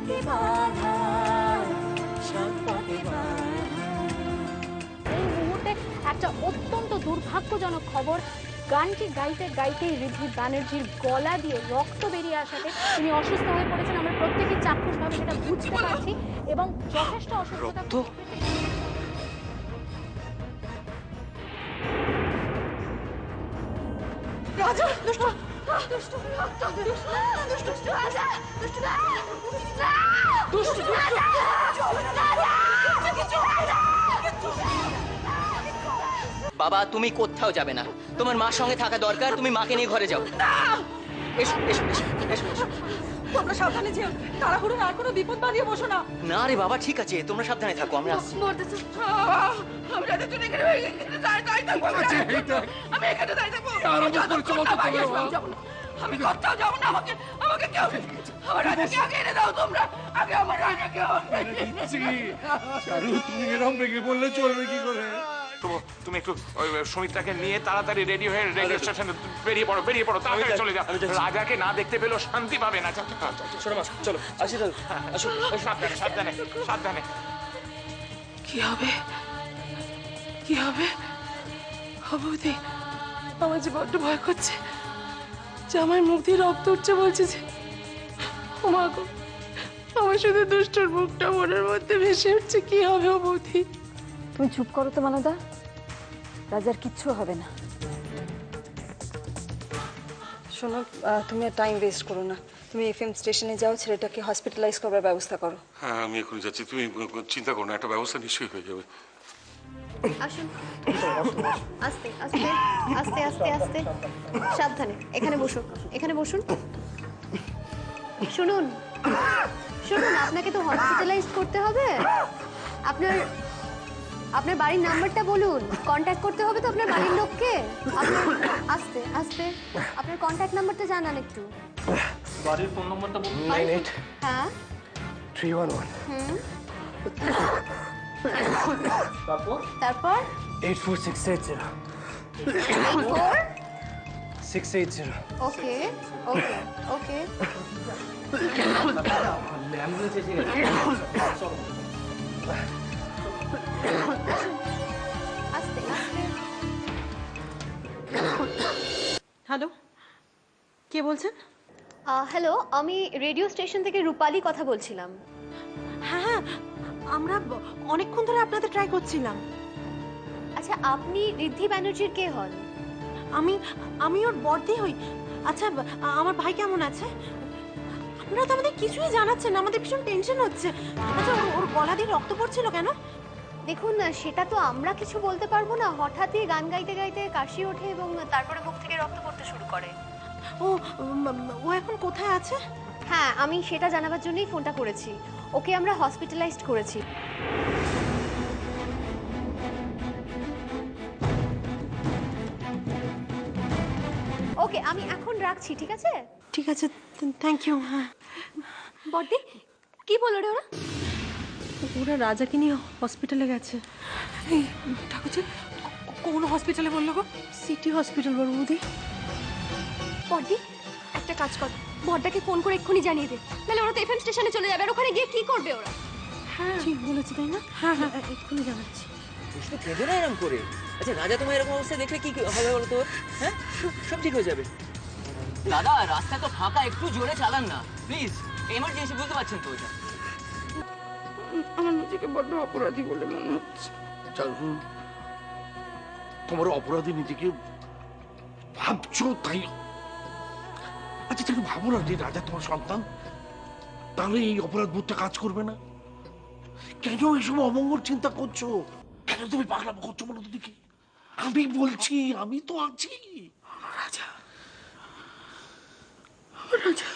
এই মুহূর্তে একটা অত্যন্ত দুর্ভাগ্যজনক খবর, গানটি গাইতে গাইতেই ঋদ্ধি ব্যানার্জির গলা দিয়ে রক্ত বেরিয়ে আসাতে তিনি অসুস্থ হয়ে পড়েছেন। আমরা প্রত্যেকেই চাক্ষুষভাবে সেটা বুঝতে পারছি এবং যথেষ্ট অসুস্থতা। বাবা তুমি কোথাও যাবে না, তোমার মার সঙ্গে থাকা দরকার, তুমি মাকে নিয়ে ঘরে যাও। এসো এসো এসো এসো এসো। তোমরা সাবধানে যেও, তাড়াহুড়ো আর কোনো বিপদ বাঁধিয়ে বসো না। না রে বাবা ঠিক আছে, তোমরা সাবধানে থাকো, আমরা আসছি। আমি রাতে চলে গেলে দাঁড়িয়ে থাকবো, আমি এখানে দাঁড়িয়ে থাকবো, আমি কোথাও যাবো না। আমাকে আমাকে কেউ আমার রাজাকে আগে এনে দাও, তোমরা আগে আমার রাজাকে। তুমি এরকম রেগে বললে চলবে কি করে? তুমি একটু সুমিত্রাকে নিয়ে তাড়াতাড়ি রেডি হয়ে রেলওয়ে স্টেশনে বেরিয়ে পড়ো, তাড়াতাড়ি চলে যাও। রাজাকে না দেখতে পেলেও শান্তি পাবে না। চলো আসি, সাবধানে সাবধানে সাবধানে। কি হবে কি হবে? বৌদি, আমার যে বড্ড ভয় করছে, যে আমার মুখ দিয়ে রক্ত উঠছে, বলছে যে ও মা গো, আমার শুধু দুষ্টর মুখটা মনের মধ্যে ভেসে উঠছে। কি হবে ও বৌদি? তুমি চুপ করো তো মানদা, রাজার কিচ্ছু হবে না। শোনো, তুমি আর টাইম ওয়েস্ট করো না, তুমি এফএম স্টেশনে যাও, ছেলেটাকে হসপিটালাইজ করবার ব্যবস্থা করো। হ্যাঁ আমি এখন যাচ্ছি, তুমি চিন্তা করো না, একটা ব্যবস্থা নিশ্চয়ই হয়ে যাবে। আসুন, আস্তে আস্তে আস্তে আস্তে আস্তে, সাবধানে। এখানে বসুন, এখানে বসুন। শুনুন শুনুন, আপনাকে তো হসপিটালাইজ করতে হবে। আপনার আপনার বাড়ির নাম্বারটা বলুন, কন্ট্যাক্ট করতে হবে তো আপনার বাড়ির লোককে। আপনার আস্তে আস্তে আপনার কন্ট্যাক্ট নাম্বারটা জানান একটু। বাড়ির ফোন নম্বরটা বলুন। 98 হ্যাঁ 311 তারপর 84680 680। ওকে ওকে ওকে। অ্যাম্বুলেন্স এসে গেছে। আস্তে আস্তে। হ্যালো, কে বলছেন? হ্যালো, আমি রেডিও স্টেশন থেকে রূপালী কথা বলছিলাম। হ্যাঁ, আমরা অনেকক্ষণ ধরে আপনাদের ট্রাই করছিলাম। আচ্ছা, আপনি ঋদ্ধি ব্যানার্জির কে হন? আমি ওর বড়দি হই। আচ্ছা, আমার ভাই কেমন আছে? আপনারা তো আমাদের কিছুই জানাচ্ছেন না, আমাদের ভীষণ টেনশন হচ্ছে। আচ্ছা, ওর গলা দিয়ে রক্ত পড়ছিল কেন? দেখুন না, সেটা তো আমরা কিছু বলতে পারবো না। হঠাৎই গান গাইতে গাইতে কাশি ওঠে এবং তারপরে মুখ থেকে রক্ত পড়তে শুরু করে। ও এখন কোথায় আছে? হ্যাঁ, আমি সেটা জানাবার জন্যই ফোনটা করেছি। ওকে আমরা হসপিটালাইজড করেছি। ওকে, আমি এখন রাখছি, ঠিক আছে? ঠিক আছে, থ্যাংক ইউ। হ্যাঁ, বড়দি, কি বললো রে ওরা? ওরা রাজাকে নিয়ে হসপিটালে গেছে। এই ঠাকুরজি, কোন হসপিটালে বললো গো? সিটি হসপিটাল বড় বৌদি। বড়দি, একটা কাজ কর, বড়দাকে ফোন করে এক্ষুনি জানিয়ে দে, নাহলে ওরা তো এফএম স্টেশনে চলে যাবে, আর ওখানে গিয়ে কি করবে ওরা? হ্যাঁ ঠিক বলেছি, তাই না? হ্যাঁ হ্যাঁ, এক্ষুনি জানাচ্ছি। পুষ্প কেঁদো না এরকম করে। আচ্ছা রাজা তোমার এরকম অবস্থায় দেখলে কি হবে বলো তো? হ্যাঁ সব ঠিক হয়ে যাবে। দাদা রাস্তা তো ফাঁকা, একটু জোরে চালান না প্লিজ, এমার্জেন্সি, বুঝতে পারছেন তো? ওটা আমার নিজেকে বড্ড অপরাধী বলে মনে হচ্ছে। তোমার অপরাধী নিজেকে ভাবছো তাই? আচ্ছা তুমি ভাবো না যে রাজা তোমার সন্তান, তাহলে এই অপরাধ বোধটা কাজ করবে না? কেন এইসব অমঙ্গল চিন্তা করছো? কেন তুমি পাগলামো করছো বলো তো দেখি? আমি বলছি, আমি তো আছি। রাজা রাজা